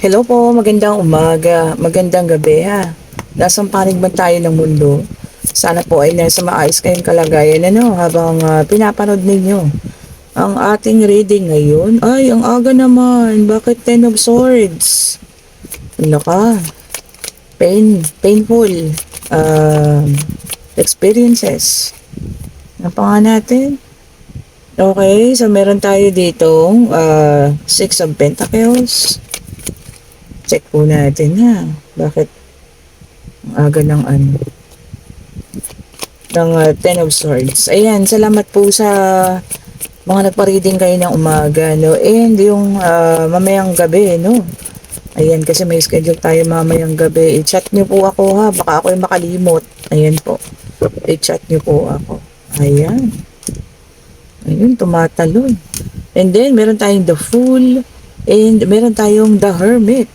Hello po, magandang umaga, magandang gabi ha. Nasang panig man tayo ng mundo. Sana po ay nasa maayos kayong kalagayan habang pinapanood ninyo ang ating reading ngayon. Ay, ang aga naman. Bakit Ten of Swords? Ano ka? Painful experiences. Ano pa nga natin? Okay, so meron tayo ditong Six of Pentacles. Check po natin ha. Bakit ang aga ng Ten of Swords. Ayan, salamat po sa mga nagpa-reading kayo ng umaga, no? And yung mamayang gabi, no? Ayan, kasi may schedule tayo mamayang gabi. I-chat nyo po ako ha, baka ako yung makalimot. Ayan po. I-chat nyo po ako. Ayan. Ayun, tumatalon. And then, meron tayong The Fool. And meron tayong The Hermit.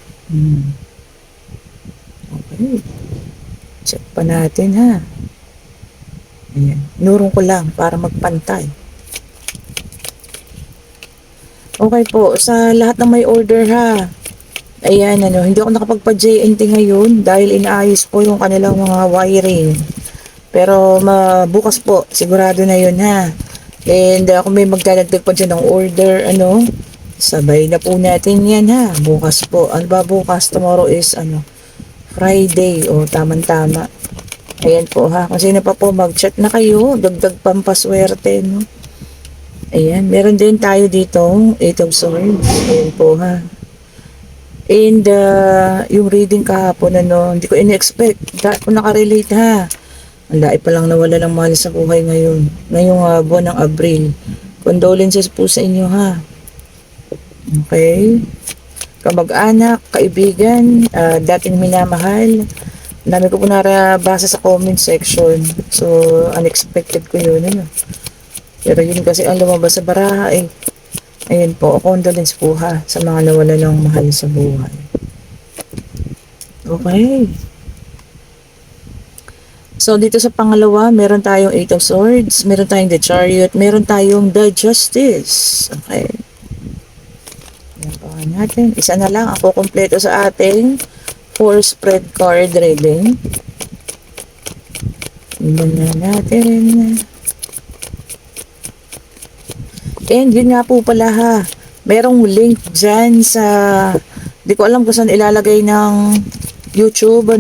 Okay. Check pa natin ha. Ayan. Nurong ko lang para magpantay. Okay po, sa lahat ng may order ha. Ayan, hindi ako nakapagpa-JNT ngayon dahil inaayos po yung kanilang mga wiring. Pero bukas po, sigurado na yun ha. And kung may magdadagdag pa dyan ng order, sabay na po natin yan ha. Bukas po. Ano ba bukas? Tomorrow is Friday. O, tamang-tama. Ayan po ha. Kung sino pa po mag-chat na kayo, dagdag pampaswerte, no? Ayan. Meron din tayo dito, Eight of Swords. Ayan po ha. And yung reading kahapon, hindi ko in-expect. Kung nakarelate ha. Ang lahi pa lang nawala ng mahal sa buhay ngayon. Ngayong buwan ng Abril. Condolences po sa inyo ha. Okay. Kamag-anak, kaibigan, dating minamahal. Dami ko po narabasa sa comment section. So, unexpected ko yun. Pero yun kasi ang lumabas sa baraha eh. Ayan po, condolence po ha sa mga nawala ng mahal sa buhay. Okay. So, dito sa pangalawa, meron tayong Eight of Swords, meron tayong The Chariot, meron tayong The Justice. Okay. Ayan po natin. Isa na lang ako kompleto sa ating 4 spread card reading. Tingnan na natin. And yun nga po pala ha. Merong link dyan sa, di ko alam kung saan ilalagay ng YouTube,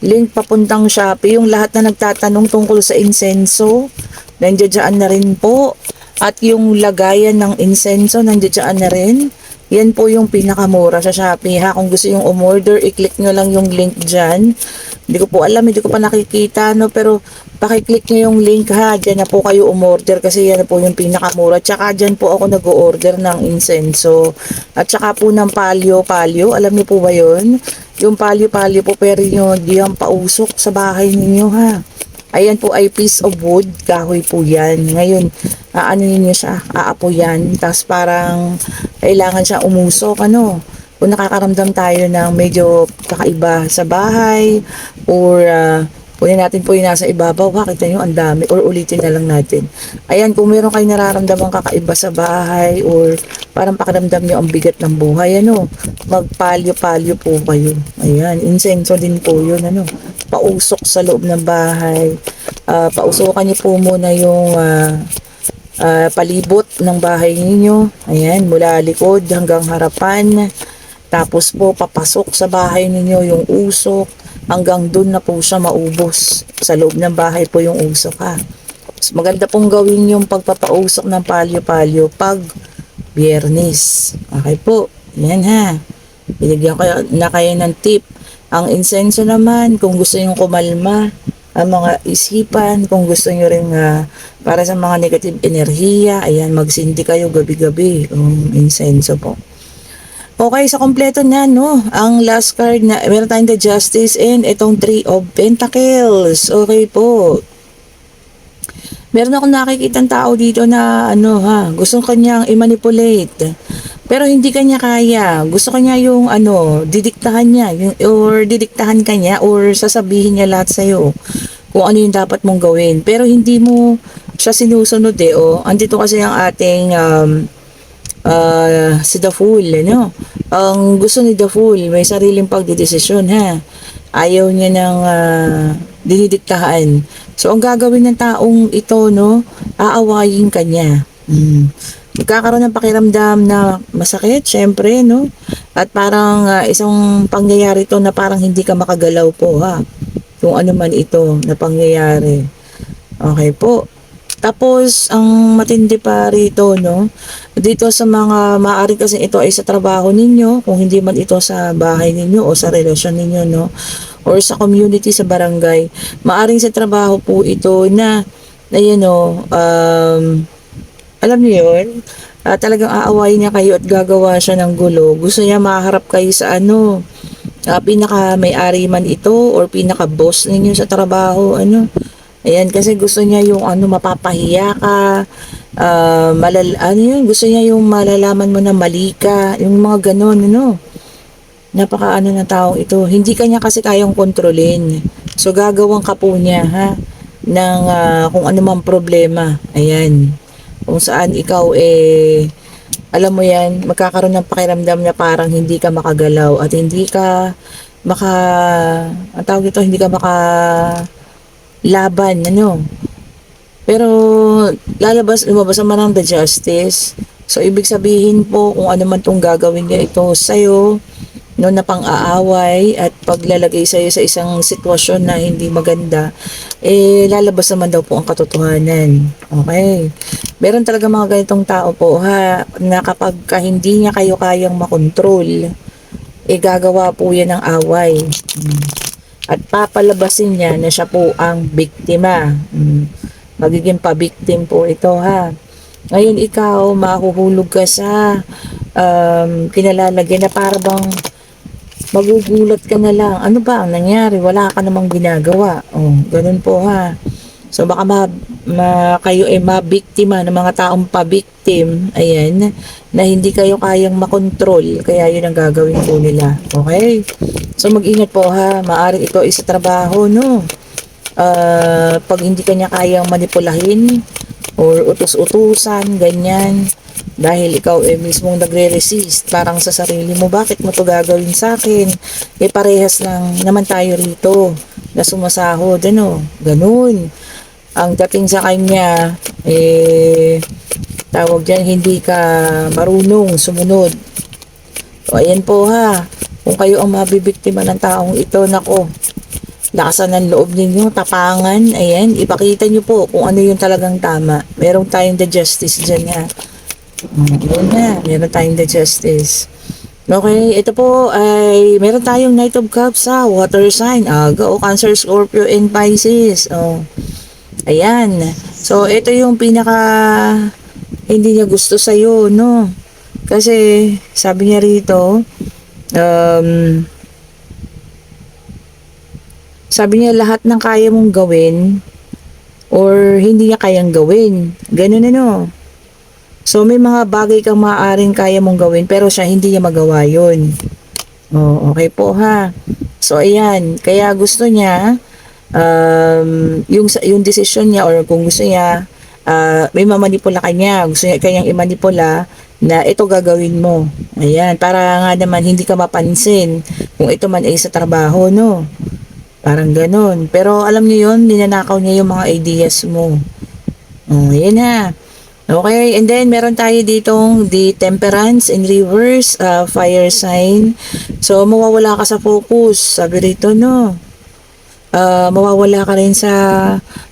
link papuntang Shopee. Yung lahat na nagtatanong tungkol sa insenso, nandiyan na rin po. At yung lagayan ng insenso, nandiyan na rin. Yan po yung pinakamura sa Shopee ha. Kung gusto yung umorder, i-click nyo lang yung link dyan. Hindi ko po alam, hindi ko pa nakikita, pero pakiclick nyo yung link ha. Dyan na po kayo umorder kasi yan na po yung pinakamura. Tsaka dyan po ako nag-order ng insenso. At tsaka po ng palyo. Alam niyo po ba yun? Yung palyo po, pero nyo diyan pausok sa bahay ninyo ha. Ayan po ay piece of wood, kahoy po yan. Ngayon, ano niyo siya, aapo yan. Tapos parang kailangan siya umusok, kung nakakaramdam tayo ng medyo kakaiba sa bahay, or kunin natin po yung nasa ibabaw, kita nyo, ang dami, or ulitin na lang natin. Ayan, kung meron kayo nararamdaman kakaiba sa bahay, or parang pakiramdam nyo ang bigat ng buhay, magpalyo-palyo po kayo. Ayan, insenso din po yun, pausok sa loob ng bahay. Pausukan niyo po muna yung palibot ng bahay ninyo. Ayan, mula likod hanggang harapan. Tapos po, papasok sa bahay ninyo yung usok. Hanggang dun na po siya maubos. Sa loob ng bahay po yung usok ha. Mas maganda pong gawin yung pagpapausok ng palyo-palyo pag Biyernes. Okay po. Yan ha. Binigyan ko na kayo ng tip. Ang insenso naman, kung gusto nyo kumalma ang mga isipan, kung gusto nyo rin para sa mga negative enerhiya, ayan, magsindi kayo gabi-gabi ang insenso po. Okay, sa kompleto na, ang last card na, meron tayong The Justice and itong Three of Pentacles. Okay po. Meron akong nakikitang tao dito na, gusto kanyang i-manipulate. Pero hindi kanya kaya. Gusto kanya yung didiktahan niya, or didiktahan kanya, or sasabihin niya lahat sa'yo kung ano yung dapat mong gawin. Pero hindi mo siya sinusunod andito kasi ang ating Si The Fool, ano? Ang gusto ni The Fool, may sariling pagdedesisyon, ha? Ayaw niya ng dinidiktahan. So, ang gagawin ng taong ito, no? Aawayin ka niya. Magkakaroon ng pakiramdam na masakit, syempre, no? At parang isang pangyayari to na parang hindi ka makagalaw po, ha? Kung ano man ito na pangyayari. Okay po. Tapos, ang matindi pa rito, no? Dito sa mga maaari kasi ito ay sa trabaho ninyo, kung hindi man ito sa bahay ninyo o sa relasyon ninyo, no? Or sa community, sa barangay. Maaring sa trabaho po ito na, ayan, no, alam niyo yun, talagang aawayin niya kayo at gagawa siya ng gulo. Gusto niya maharap kayo sa ano, pinaka may-ari man ito or pinaka boss ninyo sa trabaho, ano. Ayan, kasi gusto niya yung ano, mapapahiya ka, ano yun, gusto niya yung malalaman mo na mali ka, yung mga ganon, ano. Napaka ano ng taong ito. Hindi kanya kasi kayang kontrolin. So, gagawang ka po niya, ha, ng kung ano mang problema. Ayan. Kung saan ikaw alam mo yan, magkakaroon ng pakiramdam na parang hindi ka makagalaw at hindi ka ang tawag ito, hindi ka laban, ano. Pero lumabas naman ang the justice. So, ibig sabihin po, kung ano man itong gagawin niya ito sa'yo, no, na pang-aaway at paglalagay sa'yo sa isang sitwasyon na hindi maganda, lalabas naman daw po ang katotohanan. Okay? Meron talaga mga ganitong tao po, ha, na kapag hindi niya kayo kayang makontrol, gagawa po yan ng away. At papalabasin niya na siya po ang biktima. Magiging pa-victim po ito, ha. Ngayon ikaw, mahuhulog ka sa kinalalagyan na parang magugulat ka na lang. Ano ba ang nangyari? Wala ka namang ginagawa. Ganun po, ha. So baka kayo ay mabiktima ng mga taong pa-victim, ayan, na hindi kayo kayang makontrol, kaya yun ang gagawin po nila. Okay? So mag-ingat po, ha. Maaring ito ay sa trabaho, no? Pag hindi kanya kayang manipulahin or utos-utusan, ganyan, dahil ikaw mismong nagre-resist, parang sa sarili mo, bakit mo to gagawin sa akin? Parehas lang naman tayo rito na sumasahod, ano? Ganun. Ang dating sa kanya, tawag dyan, hindi ka marunong sumunod. So, ayan po, ha. Kung kayo ang mabibiktima ng taong ito, nako, lakasan ng loob ninyo, tapangan, ayan, ipakita nyo po kung ano yung talagang tama. Meron tayong the justice dyan, ha. Yun na, meron tayong the justice. Okay, ito po ay meron tayong Knight of Cups sa water sign. Go, Cancer, Scorpio, and Pisces. Ayan. So, ito yung pinaka hindi niya gusto sa'yo, no? Kasi, sabi niya rito, sabi niya lahat ng kaya mong gawin or hindi niya kayang gawin. Ganun, ano? So, may mga bagay kang maaaring kaya mong gawin pero siya hindi niya magawa yun. Okay po, ha? So, ayan. Kaya gusto niya, yung decision niya or kung gusto niya, may mamanipula kanya, gusto niya kanyang imanipula na ito gagawin mo. Ayan, para nga naman hindi ka mapansin kung ito man ay sa trabaho, no? Parang ganun. Pero alam niyo yun, ninanakaw niya yung mga ideas mo. Ayan, ha. Okay, and then meron tayo ditong the Temperance in reverse, fire sign. So, mawawala ka sa focus. Sabi rito, no? Mawawala ka rin sa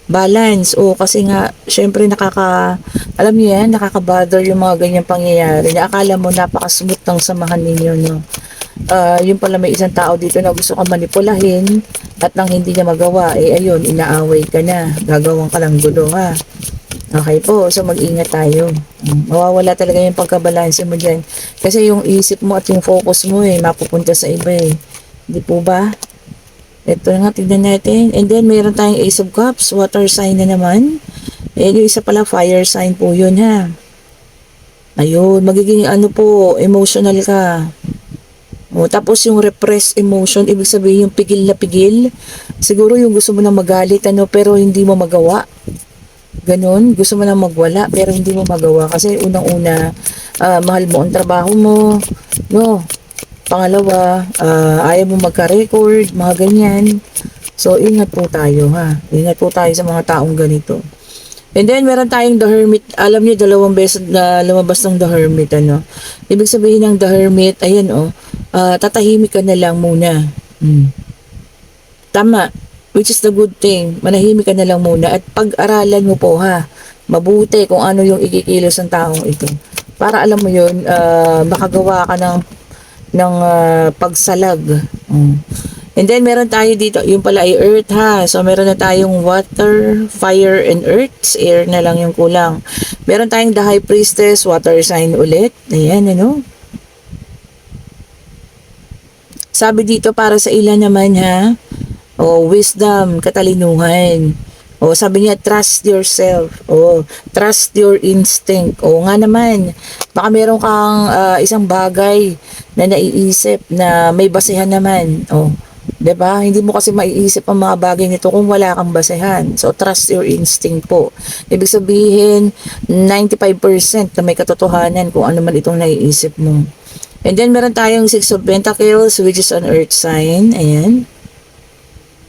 balance. Kasi nga, syempre alam niyo yan, nakaka-bother yung mga ganyang pangyayari. Na akala mo napaka-smooth ng samahan ninyo, no? Yung pala may isang tao dito na gusto kang manipulahin at nang hindi niya magawa, ayun, inaaway ka na. Gagawang ka lang gulo, ha? Okay po, so mag-ingat tayo. Mawawala talaga yung pagkabalanse mo dyan. Kasi yung isip mo at yung focus mo mapupunta sa iba Hindi po ba? Ito nga, tignan natin. And then, mayroon tayong Ace of Cups, water sign na naman. Yung isa pala, fire sign po yun, ha. Ayun, magiging emotional ka. Tapos yung repressed emotion, ibig sabihin yung pigil na pigil. Siguro yung gusto mo na magalit, pero hindi mo magawa. Ganon, gusto mo na magwala pero hindi mo magawa kasi unang-una mahal mo ang trabaho mo, no? Pangalawa, ayaw mo magka-record, mga ganyan. So, ingat po tayo ha. Ingat po tayo sa mga taong ganito. And then, meron tayong The Hermit. Alam niyo, dalawang beses na lumabas ng The Hermit, ano. Ibig sabihin ng The Hermit, ayan tatahimik ka na lang muna. Tama. Which is the good thing. Manahimik ka na lang muna. At pag-aralan mo po, ha. Mabuti kung ano yung ikikilos ng taong ito. Para alam mo yun, makagawa ka ng pagsalag. And then, meron tayo dito, yung pala ay earth ha. So, meron na tayong water, fire, and earth. Air na lang yung kulang. Meron tayong the high priestess, water sign ulit. Ayan, ano. Sabi dito, para sa ilan naman ha. Wisdom, katalinuhan. Sabi niya, trust yourself. Trust your instinct. Nga naman, baka meron kang isang bagay na naiisip na may basehan naman. Diba? Hindi mo kasi maiisip ang mga bagay nito kung wala kang basehan. So, trust your instinct po. Ibig sabihin, 95% na may katotohanan kung ano man itong naiisip mo. And then, meron tayong 6 of Pentacles, which is an earth sign. Ayan.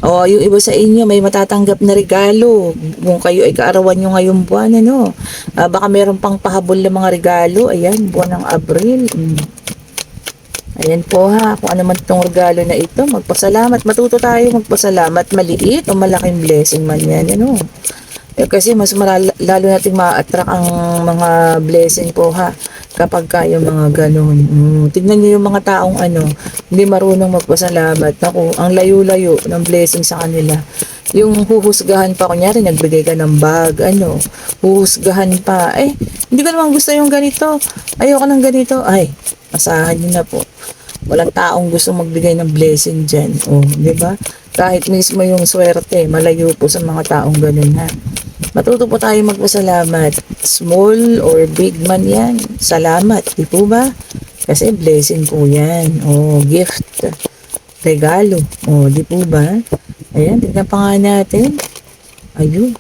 Yung iba sa inyo, may matatanggap na regalo. Kung kayo ay kaarawan nyo ngayong buwan, ano. Baka meron pang pahabol na mga regalo. Ayan, buwan ng Abril. Ayan po ha, kung ano man itong regalo na ito, magpasalamat. Matuto tayo magpasalamat, maliit o malaking blessing man yan, ano. Kasi mas lalo nating ma-attract ang mga blessing po ha, kapag kayo mga ganun. Tignan niyo yung mga taong hindi marunong magpasalamat. Naku, ang layo-layo ng blessing sa kanila. Yung huhusgahan pa, kunyari, nagbigay ka ng bag, huhusgahan pa, hindi ko naman gusto yung ganito, ayoko ng ganito, asahan nyo na po. Walang taong gusto magbigay ng blessing dyan. Di ba? Kahit mismo yung swerte, malayo po sa mga taong ganun ha. Matuto po tayo magpasalamat. Small or big man yan. Salamat. Di po ba? Kasi blessing po yan. Gift. Regalo. Di po ba? Ayan, tignan pa nga natin. Ayun.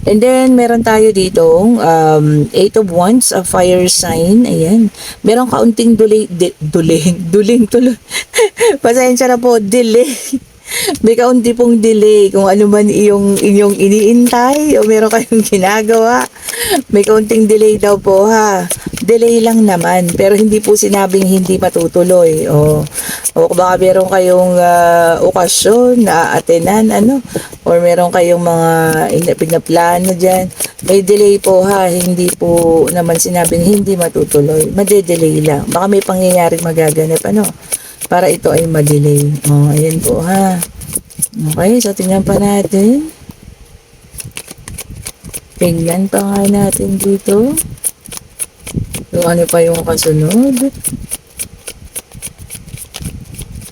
And then, meron tayo ditong 8 of Wands, a fire sign. Ayan. Meron kaunting duling tuloy. Pasensya na po, delay. May kaunti pong delay kung ano man inyong iniintay o meron kayong ginagawa. May kaunting delay daw po ha. Delay lang naman, pero hindi po sinabing hindi matutuloy. O baka meron kayong okasyon na atenan, or meron kayong mga pinaplano dyan. May delay po ha, hindi po naman sinabing hindi matutuloy. Made-delay lang. Baka may pangyayaring magaganap, para ito ay ma-delay. Ayan po ha. Okay, so tingnan pa natin. Tingnan pa nga natin dito. Kung ano pa yung kasunod.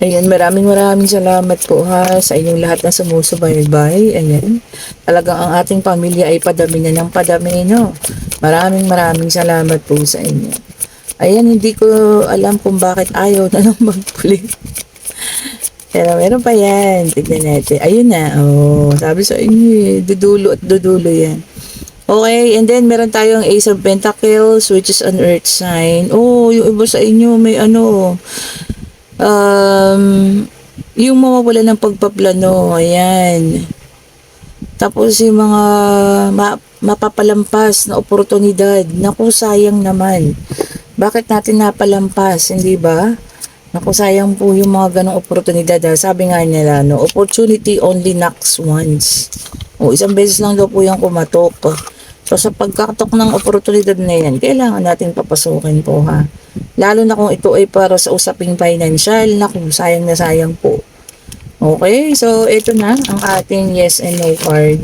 Ayan, maraming salamat po ha sa inyong lahat na sumusubaybay. Ayan, talagang ang ating pamilya ay padami na ng padami, no? Maraming salamat po sa inyo. Ayan, hindi ko alam kung bakit ayaw na lang mag-play. Pero meron pa yan. Tignan natin. Ayun na. Sabi sa inyo, dudulo at dudulo yan. Okay, and then meron tayong Ace of Pentacles, which is an earth sign. Yung iba sa inyo may yung mawawala ng pagpaplano. Ayan. Tapos yung mga mapapalampas na oportunidad. Naku, sayang naman. Bakit natin napalampas, hindi ba? Naku, sayang po yung mga ganong oportunidad. Sabi nga nila, opportunity only knocks once. Isang beses lang daw po yung kumatok. So, sa pagkakatok ng oportunidad na yan, kailangan natin papasukin po ha. Lalo na kung ito ay para sa usaping financial, naku, sayang na sayang po. Okay, so ito na ang ating yes and no card.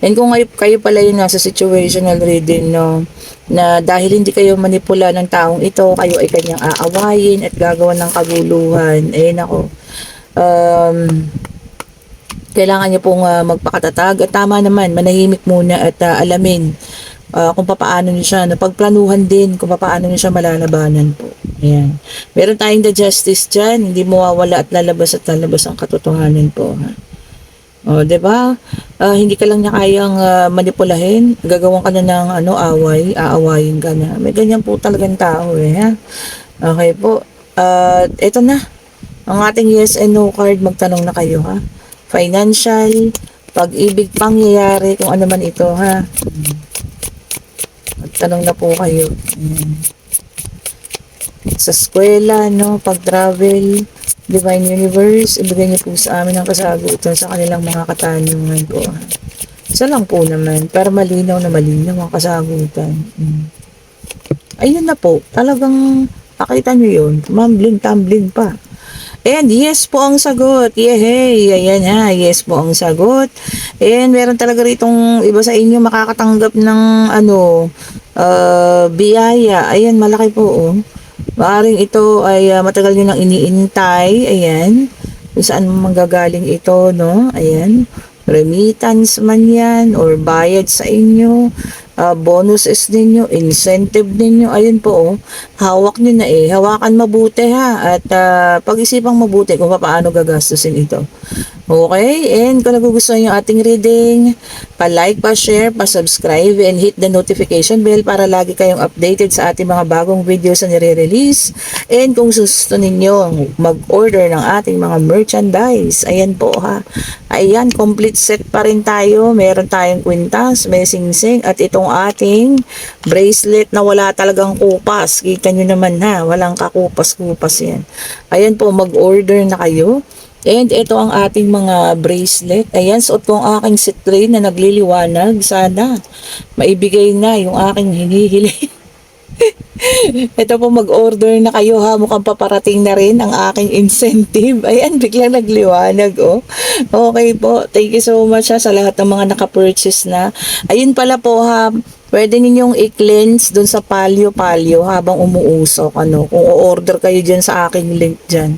And kung kayo pala yung nasa situational reading, na dahil hindi kayo manipula ng taong ito, kayo ay kanyang aawayin at gagawa ng kaguluhan. Ako. Kailangan niyo pong magpakatatag at tama naman, manahimik muna at alamin kung paano niyo siya, pagplanuhan din kung paano niyo siya malalabanan po. Ayan. Meron tayong the justice dyan, hindi mawawala at lalabas ang katotohanan po. Ha? O, 'di ba? Hindi ka lang niya kayang manipulahin, gagawan ka na ng ano, away, aawayin ka na. May ganyan po talagang tao eh, ha? Okay po. At eto na, ang ating yes and no card, magtanong na kayo ha. Financial, pag-ibig, pangyayari, kung ano man ito ha. Magtanong na po kayo. Ayan. Sa eskwela, no, pag-travel, Divine Universe, ibigay niyo po sa amin ang kasagutan sa kanilang mga katanungan po. Isa lang po naman, para malinaw na malinaw ang kasagutan. Ayun na po, talagang pakita niyo yun, tumbling pa. And yes po ang sagot. Yehey! Ayan ha, yes po ang sagot. And meron talaga ritong iba sa inyo makakatanggap ng ano, biyaya. Ayan, malaki po oh. Maaring ito ay matagal nyo nang iniintay. Ayan. Kung saan manggagaling ito, no? Ayan. Remittance man yan or bayad sa inyo. Bonuses ninyo, incentive ninyo. Ayun po, oh. Hawak nyo na eh. Hawakan mabuti ha. At pag-isipang mabuti kung paano gagastusin ito. Okay, and kung nagugustuhan yung ating reading, pa-like, pa-share, pa-subscribe, and hit the notification bell para lagi kayong updated sa ating mga bagong videos na nire-release. And kung gusto ninyo mag-order ng ating mga merchandise, ayan po ha. Ayan, complete set pa rin tayo. Meron tayong kwintas, may singsing, at itong ating bracelet na wala talagang kupas. Kita nyo naman ha, walang kakupas-kupas yan. Ayan po, mag-order na kayo. And ito ang ating mga bracelet. Ayan, suot ko ang aking citrine na nagliliwanag. Sana maibigay na yung aking hinihiling. Ito po, mag-order na kayo ha. Mukhang paparating na rin ang aking incentive. Ayan, biglang nagliwanag oh. Okay po. Thank you so much ha, sa lahat ng mga naka-purchase na. Ayun pala po ha. Pwede ninyong i-cleanse dun sa palyo-palyo habang umuusok. Ano, kung o-order kayo dyan sa aking link dyan.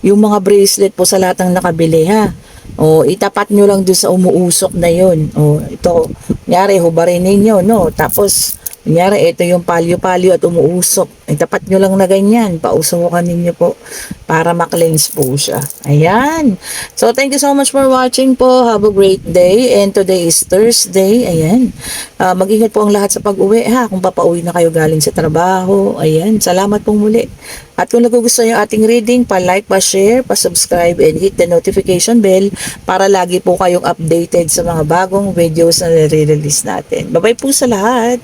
Yung mga bracelet po sa lahat ng nakabili ha. O, itapat nyo lang doon sa umuusok na yun. O, ito, kunyari, hubarin ninyo, no? Tapos, kunyari, ito yung palyo-palyo at umuusok. Itapat nyo lang na ganyan. Pausukan ninyo po para ma-cleanse po siya. Ayan. So, thank you so much for watching po. Have a great day. And today is Thursday. Ayan. Mag-ingat po ang lahat sa pag-uwi ha. Kung papauwi na kayo galing sa trabaho. Ayan. Salamat pong muli. At kung nagugustuhan yung ating reading, pa-like, pa-share, pa-subscribe, and hit the notification bell para lagi po kayong updated sa mga bagong videos na nire-release natin. Bye-bye po sa lahat!